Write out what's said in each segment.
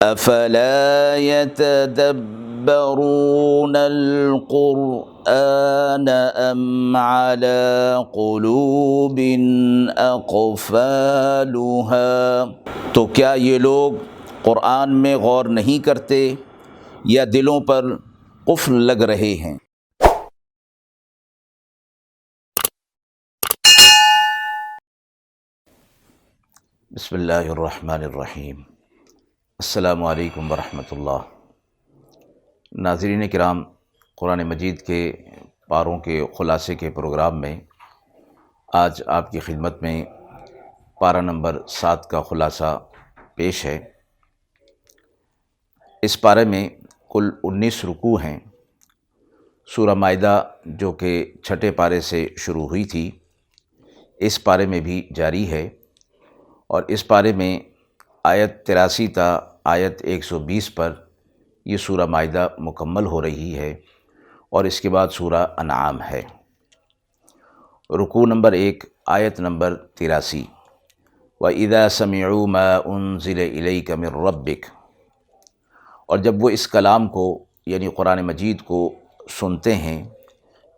افلا يتدبرون القرآن ام على قلوب اقفالها، تو کیا یہ لوگ قرآن میں غور نہیں کرتے یا دلوں پر قفل لگ رہے ہیں؟ بسم اللہ الرحمن الرحیم۔ السلام علیکم ورحمۃ اللہ۔ ناظرین کرام، قرآن مجید کے پاروں کے خلاصے کے پروگرام میں آج آپ کی خدمت میں پارہ نمبر 7 کا خلاصہ پیش ہے۔ اس پارے میں کل 19 رکوع ہیں۔ سورہ مائدہ جو کہ چھٹے پارے سے شروع ہوئی تھی، اس پارے میں بھی جاری ہے، اور اس پارے میں آیت 83 تا آیت 120 پر یہ سورہ مائدہ مکمل ہو رہی ہے، اور اس کے بعد سورہ انعام ہے۔ رکوع نمبر 1، آیت نمبر 83، وَإِذَا سَمِعُوا مَا أُنزِلَ إِلَيْكَ مِن رَبِّكَ، اور جب وہ اس کلام کو یعنی قرآن مجید کو سنتے ہیں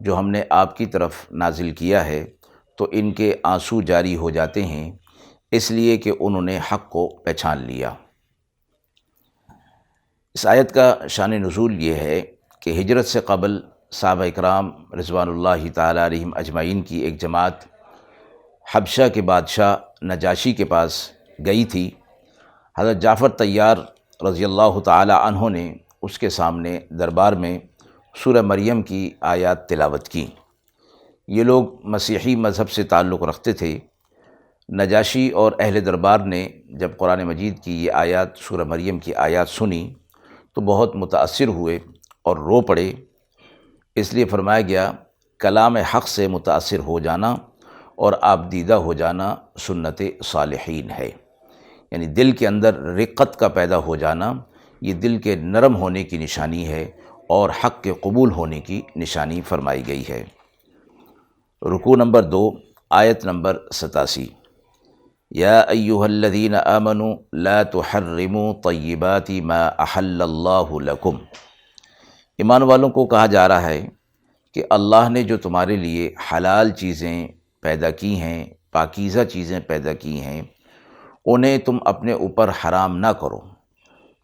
جو ہم نے آپ کی طرف نازل کیا ہے، تو ان کے آنسو جاری ہو جاتے ہیں، اس لیے کہ انہوں نے حق کو پہچان لیا۔ اس آیت کا شان نزول یہ ہے کہ ہجرت سے قبل صحابہ اکرام رضوان اللہ تعالیٰ علیہم اجمعین کی ایک جماعت حبشہ کے بادشاہ نجاشی کے پاس گئی تھی۔ حضرت جعفر طیار رضی اللہ تعالیٰ عنہ نے اس کے سامنے دربار میں سورہ مریم کی آیات تلاوت کی۔ یہ لوگ مسیحی مذہب سے تعلق رکھتے تھے۔ نجاشی اور اہل دربار نے جب قرآن مجید کی یہ آیات سورہ مریم کی آیات سنی تو بہت متاثر ہوئے اور رو پڑے۔ اس لیے فرمایا گیا، کلام حق سے متاثر ہو جانا اور آپ دیدہ ہو جانا سنت صالحین ہے، یعنی دل کے اندر رقت کا پیدا ہو جانا یہ دل کے نرم ہونے کی نشانی ہے اور حق کے قبول ہونے کی نشانی فرمائی گئی ہے۔ رکوع نمبر 2، آیت نمبر 87، یا ایہا الذین آمنوا لا تحرموا طیبات ما احل اللہ لکم، ایمان والوں کو کہا جا رہا ہے کہ اللہ نے جو تمہارے لیے حلال چیزیں پیدا کی ہیں، پاکیزہ چیزیں پیدا کی ہیں، انہیں تم اپنے اوپر حرام نہ کرو،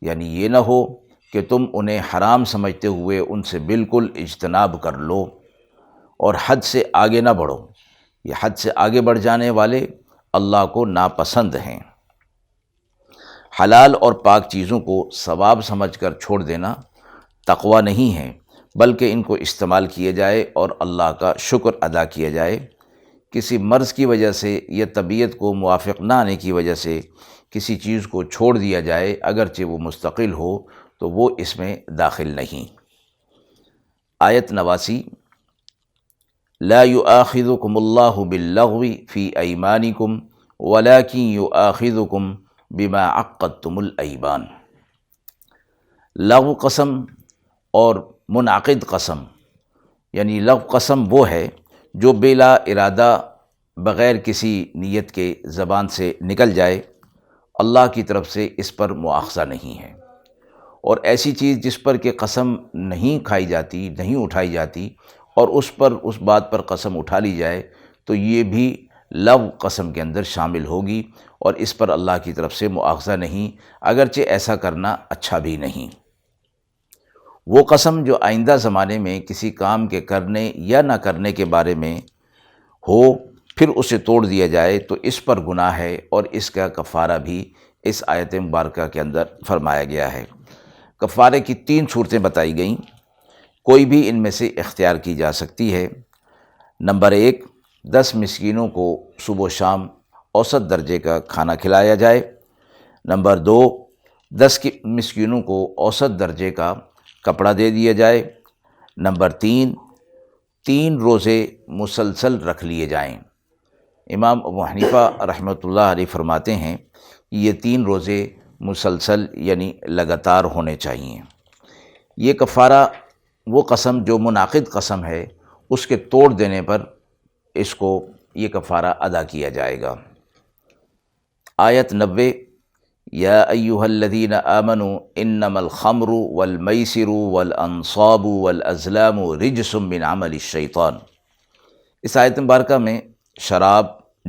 یعنی یہ نہ ہو کہ تم انہیں حرام سمجھتے ہوئے ان سے بالکل اجتناب کر لو اور حد سے آگے نہ بڑھو۔ یہ حد سے آگے بڑھ جانے والے اللہ کو ناپسند ہیں۔ حلال اور پاک چیزوں کو ثواب سمجھ کر چھوڑ دینا تقویٰ نہیں ہے، بلکہ ان کو استعمال کیے جائے اور اللہ کا شکر ادا کیا جائے۔ کسی مرض کی وجہ سے یا طبیعت کو موافق نہ آنے کی وجہ سے کسی چیز کو چھوڑ دیا جائے، اگرچہ وہ مستقل ہو، تو وہ اس میں داخل نہیں۔ آیت 89، لا یؤاخذکم اللہ باللغو فی ایمانکم ولکن یؤاخذکم بما عقدتم الایمان، لغو قسم اور منعقد قسم، یعنی لغو قسم وہ ہے جو بلا ارادہ بغیر کسی نیت کے زبان سے نکل جائے، اللہ کی طرف سے اس پر مؤاخذہ نہیں ہے۔ اور ایسی چیز جس پر کہ قسم نہیں کھائی جاتی، نہیں اٹھائی جاتی، اور اس بات پر قسم اٹھا لی جائے تو یہ بھی لغو قسم کے اندر شامل ہوگی، اور اس پر اللہ کی طرف سے مؤاخذہ نہیں، اگرچہ ایسا کرنا اچھا بھی نہیں۔ وہ قسم جو آئندہ زمانے میں کسی کام کے کرنے یا نہ کرنے کے بارے میں ہو، پھر اسے توڑ دیا جائے تو اس پر گناہ ہے، اور اس کا کفارہ بھی اس آیت مبارکہ کے اندر فرمایا گیا ہے۔ کفارے کی 3 صورتیں بتائی گئیں، کوئی بھی ان میں سے اختیار کی جا سکتی ہے۔ نمبر 1، 10 مسکینوں کو صبح و شام اوسط درجے کا کھانا کھلایا جائے۔ نمبر 2، 10 مسکینوں کو اوسط درجے کا کپڑا دے دیا جائے۔ نمبر 3، 3 روزے مسلسل رکھ لیے جائیں۔ امام ابو حنیفہ رحمۃ اللہ علیہ فرماتے ہیں یہ 3 روزے مسلسل یعنی لگاتار ہونے چاہیے۔ یہ کفارہ وہ قسم جو منعقد قسم ہے، اس کے توڑ دینے پر اس کو یہ کفارہ ادا کیا جائے گا۔ آیت 90، یا ایہا الذین آمنوا انما الخمر والمیسر والانصاب والازلام رجس من عمل الشیطان۔ اس آیت مبارکہ میں شراب،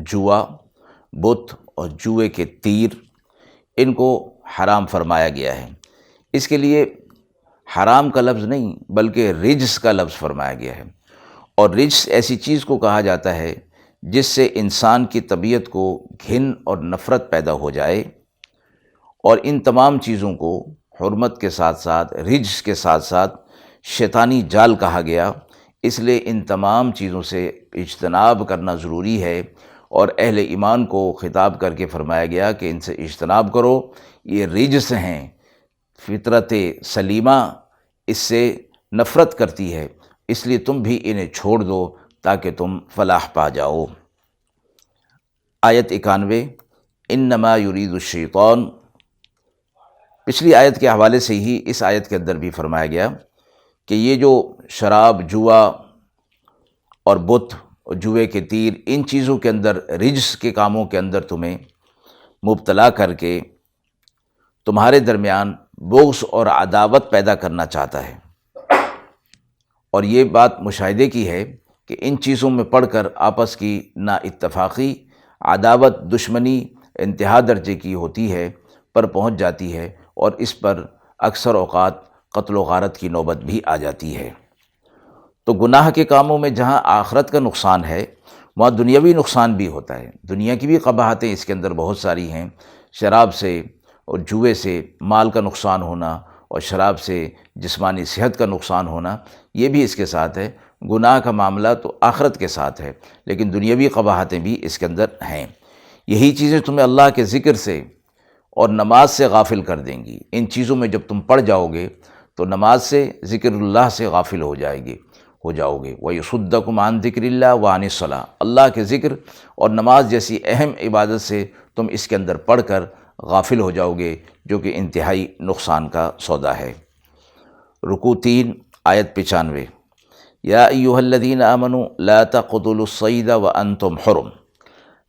جوا، بت اور جوئے کے تیر، ان کو حرام فرمایا گیا ہے۔ اس کے لیے حرام کا لفظ نہیں بلکہ رجس کا لفظ فرمایا گیا ہے، اور رجس ایسی چیز کو کہا جاتا ہے جس سے انسان کی طبیعت کو گھن اور نفرت پیدا ہو جائے، اور ان تمام چیزوں کو حرمت کے ساتھ ساتھ، رجس کے ساتھ ساتھ شیطانی جال کہا گیا۔ اس لیے ان تمام چیزوں سے اجتناب کرنا ضروری ہے، اور اہل ایمان کو خطاب کر کے فرمایا گیا کہ ان سے اجتناب کرو، یہ رجس ہیں۔ فطرت سلیمہ اس سے نفرت کرتی ہے، اس لیے تم بھی انہیں چھوڑ دو تاکہ تم فلاح پا جاؤ۔ آیت 91، انما یرید الشیطان۔ پچھلی آیت کے حوالے سے ہی اس آیت کے اندر بھی فرمایا گیا کہ یہ جو شراب، جوا اور بت اور جوئے کے تیر، ان چیزوں کے اندر، رجس کے کاموں کے اندر تمہیں مبتلا کر کے تمہارے درمیان بغض اور عداوت پیدا کرنا چاہتا ہے۔ اور یہ بات مشاہدے کی ہے کہ ان چیزوں میں پڑھ کر آپس کی نا اتفاقی، عداوت، دشمنی انتہا درجے کی ہوتی ہے، پر پہنچ جاتی ہے، اور اس پر اکثر اوقات قتل و غارت کی نوبت بھی آ جاتی ہے۔ تو گناہ کے کاموں میں جہاں آخرت کا نقصان ہے، وہاں دنیاوی نقصان بھی ہوتا ہے۔ دنیا کی بھی قباحتیں اس کے اندر بہت ساری ہیں۔ شراب سے اور جوئے سے مال کا نقصان ہونا، اور شراب سے جسمانی صحت کا نقصان ہونا، یہ بھی اس کے ساتھ ہے۔ گناہ کا معاملہ تو آخرت کے ساتھ ہے، لیکن دنیاوی قباحتیں بھی اس کے اندر ہیں۔ یہی چیزیں تمہیں اللہ کے ذکر سے اور نماز سے غافل کر دیں گی۔ ان چیزوں میں جب تم پڑ جاؤ گے تو نماز سے، ذکر اللہ سے غافل ہو جاؤ گے۔ وَيَصُدَّكُمْ عَنْ ذِكْرِ اللَّهِ وَعَنِ الصَّلَاةِ۔ اللہ کے ذکر اور نماز جیسی اہم عبادت سے تم اس کے اندر پڑھ کر غافل ہو جاؤ گے، جو کہ انتہائی نقصان کا سودا ہے۔ رکوع 3، آیت 95، یا ایھا الذین آمنوا لا تقتلوا الصید وانتم حرم۔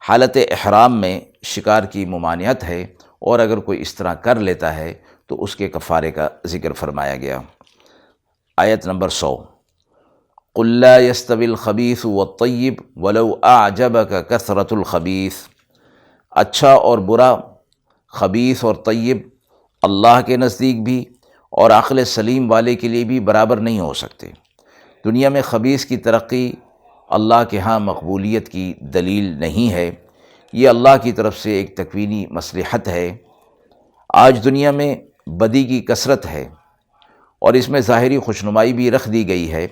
حالت احرام میں شکار کی ممانعت ہے، اور اگر کوئی اس طرح کر لیتا ہے تو اس کے کفارے کا ذکر فرمایا گیا۔ آیت نمبر 100، قل لا يستوي الخبیث والطیب ولو اعجبك کثرۃ الخبیث۔ اچھا اور برا، خبیث اور طیب، اللہ کے نزدیک بھی اور عقل سلیم والے کے لیے بھی برابر نہیں ہو سکتے۔ دنیا میں خبیث کی ترقی اللہ کے ہاں مقبولیت کی دلیل نہیں ہے، یہ اللہ کی طرف سے ایک تکوینی مصلحت ہے۔ آج دنیا میں بدی کی کثرت ہے، اور اس میں ظاہری خوشنمائی بھی رکھ دی گئی ہے،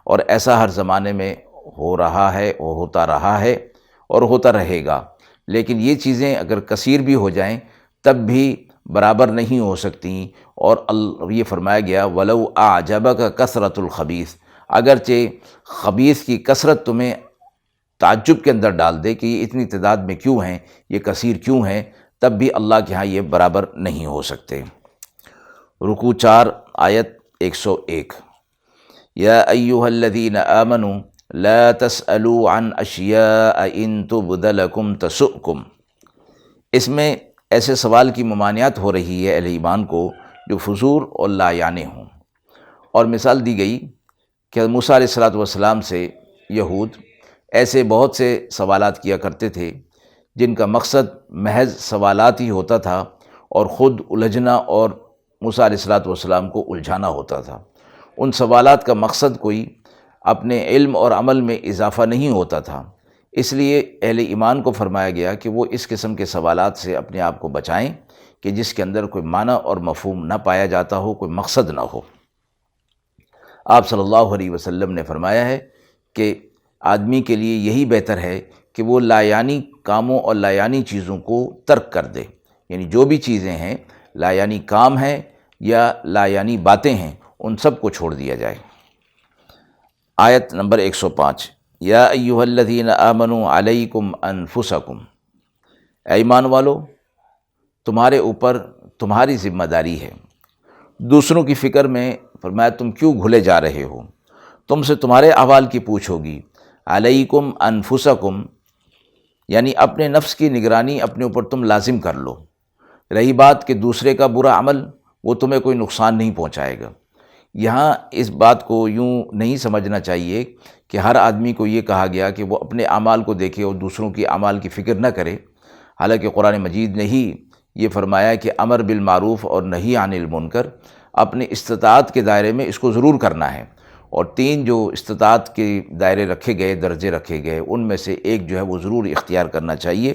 اور ایسا ہر زمانے میں ہو رہا ہے، اور ہوتا رہا ہے، اور ہوتا رہے گا۔ لیکن یہ چیزیں اگر کثیر بھی ہو جائیں تب بھی برابر نہیں ہو سکتی، اور یہ فرمایا گیا وَلَوْ أَعْجَبَكَ كَثْرَةُ الْخَبِيثِ۔ اگرچہ خبیث کی کثرت تمہیں تعجب کے اندر ڈال دے کہ یہ اتنی تعداد میں کیوں ہیں، یہ کثیر کیوں ہیں، تب بھی اللہ کے ہاں یہ برابر نہیں ہو سکتے۔ رکوع 4، آیت 101، یا ایھا الذین آمنوا لا تسألوا عن اشیاء ان تبد لکم تسؤکم۔ اس میں ایسے سوال کی ممانعت ہو رہی ہے اہل ایمان کو جو فضول اور لا یعنی ہوں، اور مثال دی گئی کہ موسیٰ علیہ السلام سے یہود ایسے بہت سے سوالات کیا کرتے تھے جن کا مقصد محض سوالات ہی ہوتا تھا، اور خود الجھنا اور موسیٰ علیہ السلام کو الجھانا ہوتا تھا۔ ان سوالات کا مقصد کوئی اپنے علم اور عمل میں اضافہ نہیں ہوتا تھا، اس لیے اہل ایمان کو فرمایا گیا کہ وہ اس قسم کے سوالات سے اپنے آپ کو بچائیں کہ جس کے اندر کوئی معنی اور مفہوم نہ پایا جاتا ہو، کوئی مقصد نہ ہو۔ آپ صلی اللہ علیہ وسلم نے فرمایا ہے کہ آدمی کے لیے یہی بہتر ہے کہ وہ لا یعنی کاموں اور لا یعنی چیزوں کو ترک کر دے، یعنی جو بھی چیزیں ہیں، لا یعنی کام ہیں یا لا یعنی باتیں ہیں، ان سب کو چھوڑ دیا جائے۔ آیت نمبر 105، یا ایھا الذین آمنوا علیکم انفسکم۔ اے ایمان والو، تمہارے اوپر تمہاری ذمہ داری ہے۔ دوسروں کی فکر میں فرمایا تم کیوں گھلے جا رہے ہو، تم سے تمہارے احوال کی پوچھ ہوگی۔ علیکم انفسکم یعنی اپنے نفس کی نگرانی اپنے اوپر تم لازم کر لو، رہی بات کہ دوسرے کا برا عمل، وہ تمہیں کوئی نقصان نہیں پہنچائے گا۔ یہاں اس بات کو یوں نہیں سمجھنا چاہیے کہ ہر آدمی کو یہ کہا گیا کہ وہ اپنے اعمال کو دیکھے اور دوسروں کی اعمال کی فکر نہ کرے، حالانکہ قرآن مجید نے ہی یہ فرمایا کہ امر بالمعروف اور نہی عن المنکر اپنے استطاعت کے دائرے میں اس کو ضرور کرنا ہے، اور 3 جو استطاعت کے دائرے رکھے گئے، درجے رکھے گئے، ان میں سے ایک جو ہے وہ ضرور اختیار کرنا چاہیے۔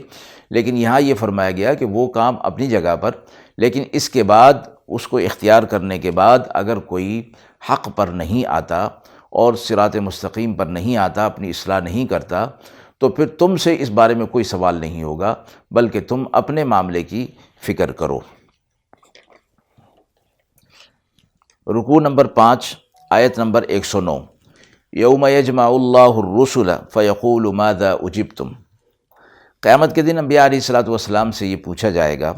لیکن یہاں یہ فرمایا گیا کہ وہ کام اپنی جگہ پر، لیکن اس کے بعد اس کو اختیار کرنے کے بعد اگر کوئی حق پر نہیں آتا اور صراط مستقیم پر نہیں آتا، اپنی اصلاح نہیں کرتا، تو پھر تم سے اس بارے میں کوئی سوال نہیں ہوگا، بلکہ تم اپنے معاملے کی فکر کرو۔ رکوع نمبر 5، آیت نمبر 109، یوم یجمع اللہ الرسل فیقول ماذا اجبتم۔ قیامت کے دن انبیاء علیہ الصلوۃ والسلام سے یہ پوچھا جائے گا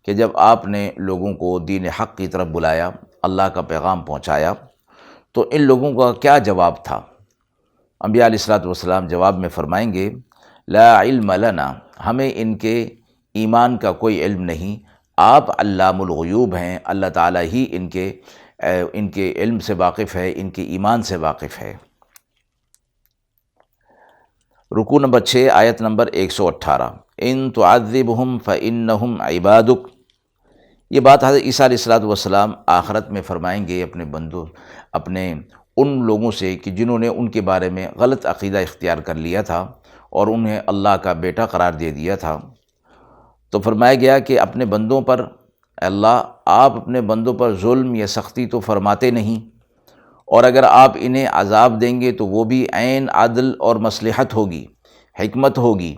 کہ جب آپ نے لوگوں کو دین حق کی طرف بلایا، اللہ کا پیغام پہنچایا، تو ان لوگوں کا کیا جواب تھا؟ انبیاء علیہ الصلوۃ والسلام جواب میں فرمائیں گے لا علم لنا، ہمیں ان کے ایمان کا کوئی علم نہیں، آپ علام الغیوب ہیں، اللہ تعالیٰ ہی ان کے علم سے واقف ہے، ان کے ایمان سے واقف ہے۔ رکوع نمبر 6، آیت نمبر 118، ان تعذبہم فانہم عبادک۔ یہ بات حضرت عیسیٰ علیہ الصلوۃ والسلام آخرت میں فرمائیں گے اپنے ان لوگوں سے کہ جنہوں نے ان کے بارے میں غلط عقیدہ اختیار کر لیا تھا اور انہیں اللہ کا بیٹا قرار دے دیا تھا۔ تو فرمایا گیا کہ اپنے بندوں پر، اللہ آپ اپنے بندوں پر ظلم یا سختی تو فرماتے نہیں، اور اگر آپ انہیں عذاب دیں گے تو وہ بھی عین عدل اور مصلحت ہوگی، حکمت ہوگی،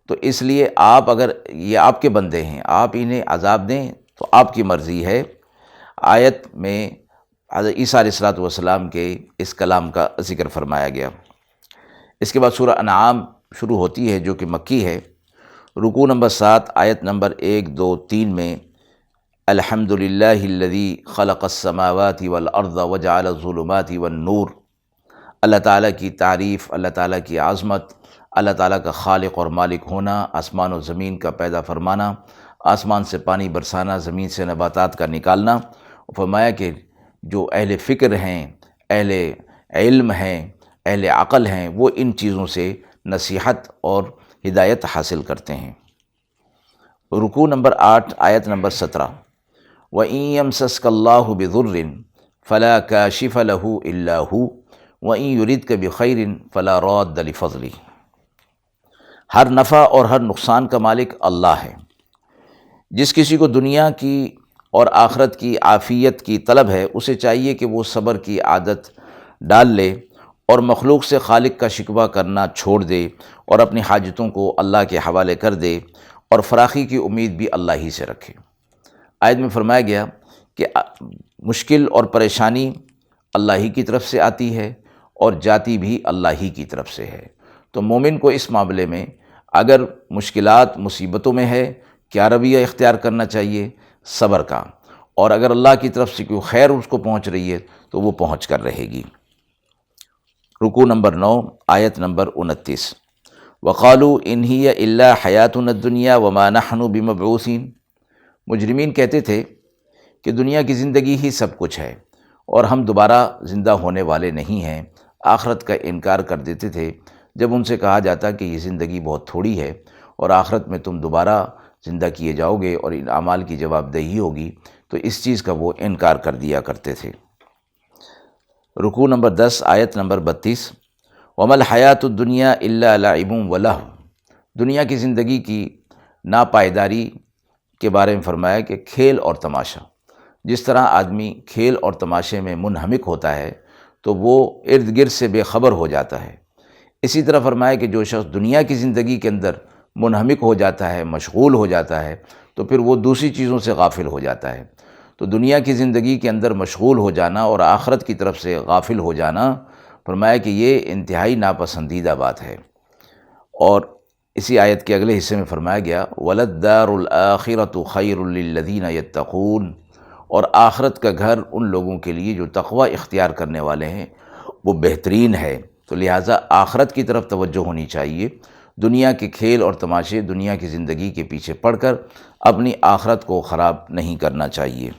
تو اس لیے آپ، اگر یہ آپ کے بندے ہیں، آپ انہیں عذاب دیں تو آپ کی مرضی ہے۔ آیت میں حضرت عیسیٰ علیہ الصلوۃ والسلام کے اس کلام کا ذکر فرمایا گیا۔ اس کے بعد سورہ انعام شروع ہوتی ہے جو کہ مکی ہے۔ رکوع نمبر 7، آیت نمبر 1، 2، 3 میں الحمد للہ الذی خلق السماوات والارض وجعل الظلمات والنور۔ اللہ تعالیٰ کی تعریف، اللہ تعالیٰ کی عظمت، اللہ تعالیٰ کا خالق اور مالک ہونا، آسمان و زمین کا پیدا فرمانا، آسمان سے پانی برسانا، زمین سے نباتات کا نکالنا۔ فرمایا کہ جو اہل فکر ہیں، اہل علم ہیں، اہل عقل ہیں، وہ ان چیزوں سے نصیحت اور ہدایت حاصل کرتے ہیں۔ رکوع نمبر 8، آیت نمبر 17، وَإِن يَمْسَسْكَ اللَّهُ بِضُرٍّ فَلَا كَاشِفَ لَهُ إِلَّا هُوَ وَإِن يُرِدْكَ بِخَيْرٍ فَلَا رَادَّ لِفَضْلِهِ۔ ہر نفع اور ہر نقصان کا مالک اللہ ہے۔ جس کسی کو دنیا کی اور آخرت کی عافیت کی طلب ہے، اسے چاہیے کہ وہ صبر کی عادت ڈال لے اور مخلوق سے خالق کا شکوہ کرنا چھوڑ دے اور اپنی حاجتوں کو اللہ کے حوالے کر دے، اور فراخی کی امید بھی اللہ ہی سے رکھے۔ آیت میں فرمایا گیا کہ مشکل اور پریشانی اللہ ہی کی طرف سے آتی ہے اور جاتی بھی اللہ ہی کی طرف سے ہے۔ تو مومن کو اس معاملے میں اگر مشکلات مصیبتوں میں ہے، کیا رویہ اختیار کرنا چاہیے؟ صبر کا، اور اگر اللہ کی طرف سے کوئی خیر اس کو پہنچ رہی ہے تو وہ پہنچ کر رہے گی۔ رکوع نمبر 9، آیت نمبر 29، وَقَالُوا إِنْ هِيَ إِلَّا حَيَاتُنَا الدُّنْيَا وَمَا نَحْنُ بِمَبْعُوثِينَ۔ مجرمین کہتے تھے کہ دنیا کی زندگی ہی سب کچھ ہے اور ہم دوبارہ زندہ ہونے والے نہیں ہیں۔ آخرت کا انکار کر دیتے تھے جب ان سے کہا جاتا کہ یہ زندگی بہت تھوڑی ہے اور آخرت میں تم دوبارہ زندہ کیے جاؤ گے اور ان اعمال کی جواب دہی ہوگی، تو اس چیز کا وہ انکار کر دیا کرتے تھے۔ رکوع نمبر 10، آیت نمبر 32، وَمَا الْحَيَاةُ الدُّنْيَا إِلَّا لَعِبٌ وَلَهْوٌ۔ دنیا کی زندگی کی ناپائیداری کے بارے میں فرمایا کہ کھیل اور تماشا۔ جس طرح آدمی کھیل اور تماشے میں منہمک ہوتا ہے تو وہ ارد گرد سے بے خبر ہو جاتا ہے، اسی طرح فرمایا کہ جو شخص دنیا کی زندگی کے اندر منہمک ہو جاتا ہے، مشغول ہو جاتا ہے، تو پھر وہ دوسری چیزوں سے غافل ہو جاتا ہے۔ تو دنیا کی زندگی کے اندر مشغول ہو جانا اور آخرت کی طرف سے غافل ہو جانا، فرمایا کہ یہ انتہائی ناپسندیدہ بات ہے۔ اور اسی آیت کے اگلے حصے میں فرمایا گیا وَلَلدَّارُ الْآخِرَةُ خَيْرٌ لِلَّذِينَ يَتَّقُونَ، اور آخرت کا گھر ان لوگوں کے لیے جو تقوی اختیار کرنے والے ہیں وہ بہترین ہے۔ تو لہٰذا آخرت کی طرف توجہ ہونی چاہیے، دنیا کے کھیل اور تماشے، دنیا کی زندگی کے پیچھے پڑ کر اپنی آخرت کو خراب نہیں کرنا چاہیے۔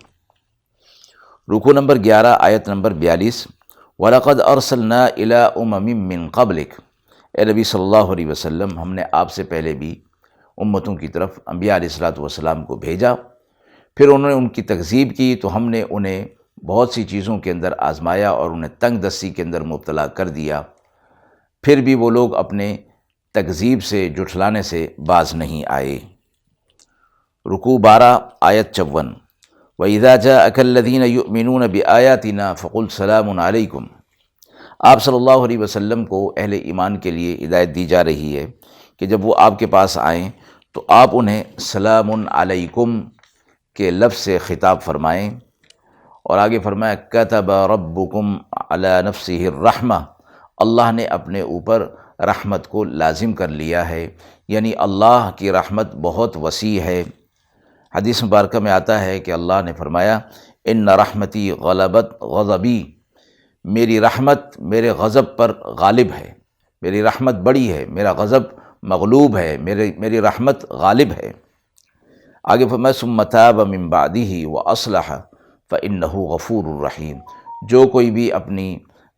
رکوع نمبر 11 آیت نمبر 42، وَلَقَدْ أَرْسَلْنَا إِلَىٰ أُمَمٍ مِّن قَبْلِكَ، اے نبی صلی اللہ علیہ وسلم، ہم نے آپ سے پہلے بھی امتوں کی طرف انبیاء علیہ الصلوۃ والسلام کو بھیجا، پھر انہوں نے ان کی تکذیب کی تو ہم نے انہیں بہت سی چیزوں کے اندر آزمایا اور انہیں تنگ دستی کے اندر مبتلا کر دیا، پھر بھی وہ لوگ اپنے تکذیب سے، جھٹلانے سے باز نہیں آئے۔ رکوع 12 آیت 54، وَإِذَا جَاءَكَ الَّذِينَ يُؤْمِنُونَ بِآيَاتِنَا فَقُلْ سَلَامٌ عَلَيْكُمْ۔ آپ صلی اللہ علیہ وسلم کو اہل ایمان کے لیے ہدایت دی جا رہی ہے کہ جب وہ آپ کے پاس آئیں تو آپ انہیں سلام علیکم کے لفظ سے خطاب فرمائیں، اور آگے فرمایا کتب ربکم علی نفسہ الرحمہ، اللہ نے اپنے اوپر رحمت کو لازم کر لیا ہے، یعنی اللہ کی رحمت بہت وسیع ہے۔ حدیث مبارکہ میں آتا ہے کہ اللہ نے فرمایا ان رحمتی غلبت غضبی، میری رحمت میرے غضب پر غالب ہے، میری رحمت بڑی ہے، میرا غضب مغلوب ہے، میری رحمت غالب ہے۔ آگے فرمایا ثم تاب من بعدہ واصلح فانہ غفور الرحیم، جو کوئی بھی اپنی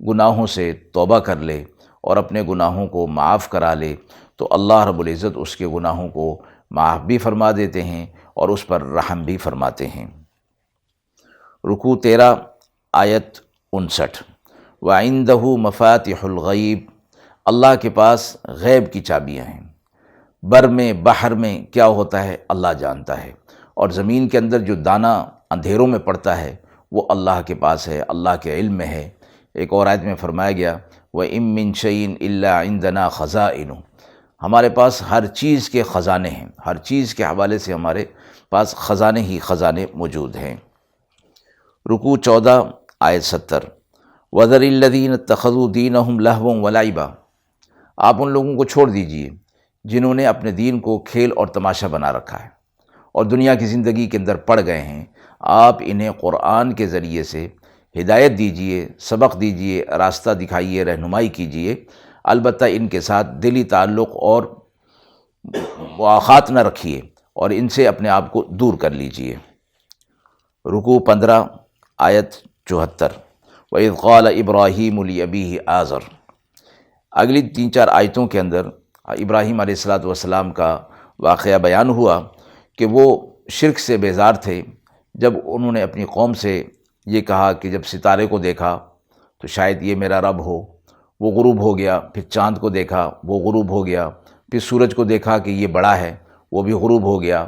گناہوں سے توبہ کر لے اور اپنے گناہوں کو معاف کرا لے تو اللہ رب العزت اس کے گناہوں کو معاف بھی فرما دیتے ہیں اور اس پر رحم بھی فرماتے ہیں۔ رکوع 13 آیت 59، وَعِندَهُ مَفَاتِحُ الْغَيْبِ، اللہ کے پاس غیب کی چابیاں ہیں، بر میں بحر میں کیا ہوتا ہے اللہ جانتا ہے، اور زمین کے اندر جو دانہ اندھیروں میں پڑتا ہے وہ اللہ کے پاس ہے، اللہ کے علم میں ہے۔ ایک اور آیت میں فرمایا گیا وَإِن مِّن شَيْءٍ إِلَّا عِندَنَا خَزَائِنُ، ہمارے پاس ہر چیز کے خزانے ہیں، ہر چیز کے حوالے سے ہمارے پاس خزانے ہی خزانے موجود ہیں۔ رکوع 14 آیت 70، وَذَرِ الَّذِينَ اتَّخَذُوا دِينَهُمْ لَهْوًا وَلَعِبًا، آپ ان لوگوں کو چھوڑ دیجئے جنہوں نے اپنے دین کو کھیل اور تماشا بنا رکھا ہے اور دنیا کی زندگی کے اندر پڑ گئے ہیں، آپ انہیں قرآن کے ذریعے سے ہدایت دیجئے، سبق دیجئے، راستہ دکھائیے، رہنمائی کیجئے، البتہ ان کے ساتھ دلی تعلق اور مواخات نہ رکھیے اور ان سے اپنے آپ کو دور کر لیجئے۔ رکوع 15 آیت 74، وَإِذْ قَالَ إِبْرَاهِيمُ لِأَبِيهِ آزَرَ، اگلی 3-4 آیتوں کے اندر ابراہیم علیہ الصلوۃ والسلام کا واقعہ بیان ہوا کہ وہ شرک سے بیزار تھے جب انہوں نے اپنی قوم سے یہ کہا کہ جب ستارے کو دیکھا تو شاید یہ میرا رب ہو، وہ غروب ہو گیا، پھر چاند کو دیکھا وہ غروب ہو گیا، پھر سورج کو دیکھا کہ یہ بڑا ہے وہ بھی غروب ہو گیا،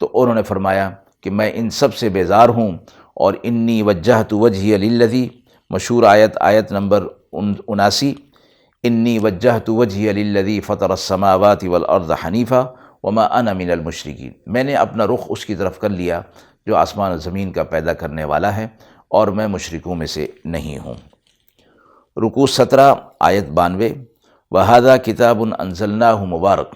تو انہوں نے فرمایا کہ میں ان سب سے بیزار ہوں، اور انی وجہت وجہی للذی، مشہور آیت نمبر 79، انی وجہت وجہی للذی فطر السماوات والارض حنیفا وما انا من المشرکین، میں نے اپنا رخ اس کی طرف کر لیا جو آسمان و زمین کا پیدا کرنے والا ہے اور میں مشرکوں میں سے نہیں ہوں۔ رکوع 17 آیت 92، وَهَذَا كِتَابٌ أَنزَلْنَاهُ مُبَارَک،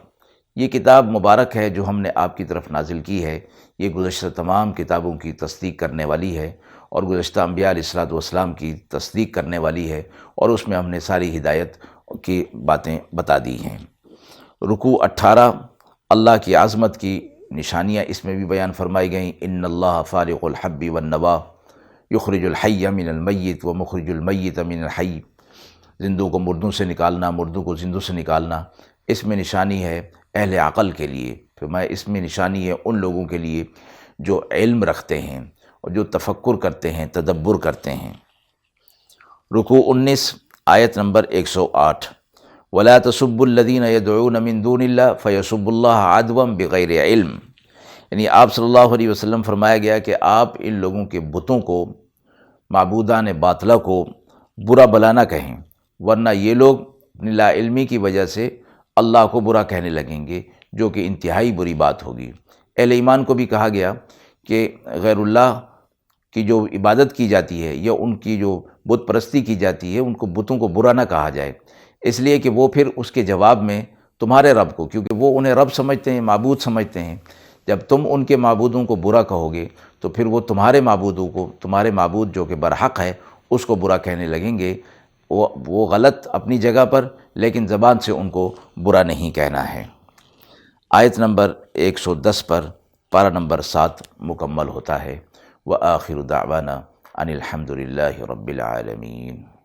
یہ کتاب مبارک ہے جو ہم نے آپ کی طرف نازل کی ہے، یہ گزشتہ تمام کتابوں کی تصدیق کرنے والی ہے اور گزشتہ انبیاء علیہ الصلوۃ والسلام کی تصدیق کرنے والی ہے، اور اس میں ہم نے ساری ہدایت کی باتیں بتا دی ہیں۔ رکوع 18 اللہ کی عظمت کی نشانیاں اس میں بھی بیان فرمائی گئیں، ان اللہ فالق الحب والنوا یخرج الحی من المیت ومخرج المیت من الحی، زندوں کو مردوں سے نکالنا، مردوں کو زندوں سے نکالنا، اس میں نشانی ہے اہل عقل کے لیے، فرمایا اس میں نشانی ہے ان لوگوں کے لیے جو علم رکھتے ہیں اور جو تفکر کرتے ہیں، تدبر کرتے ہیں۔ رکوع 19 آیت نمبر 108، وَلَا تَسُبُّوا الَّذِينَ يَدْعُونَ مِن دُونِ اللَّهِ فَيَسُبُّوا اللَّهَ عَدْوًا بِغَيْرِ عِلْمٍ، یعنی آپ صلی اللہ علیہ وسلم فرمایا گیا کہ آپ ان لوگوں کے بتوں کو، معبودان باطلہ کو برا بلا نہ کہیں، ورنہ یہ لوگ اپنی لا علمی کی وجہ سے اللہ کو برا کہنے لگیں گے، جو کہ انتہائی بری بات ہوگی۔ اہل ایمان کو بھی کہا گیا کہ غیر اللہ کی جو عبادت کی جاتی ہے یا ان کی جو بت پرستی کی جاتی ہے، ان کو بتوں کو برا نہ کہا جائے، اس لیے کہ وہ پھر اس کے جواب میں تمہارے رب کو، کیونکہ وہ انہیں رب سمجھتے ہیں، معبود سمجھتے ہیں، جب تم ان کے معبودوں کو برا کہو گے تو پھر وہ تمہارے معبودوں کو، تمہارے معبود جو کہ برحق ہے، اس کو برا کہنے لگیں گے۔ وہ غلط اپنی جگہ پر، لیکن زبان سے ان کو برا نہیں کہنا ہے۔ آیت نمبر 110 پر پارہ نمبر 7 مکمل ہوتا ہے۔ وآخر دعوانا ان الحمد للہ رب العالمین۔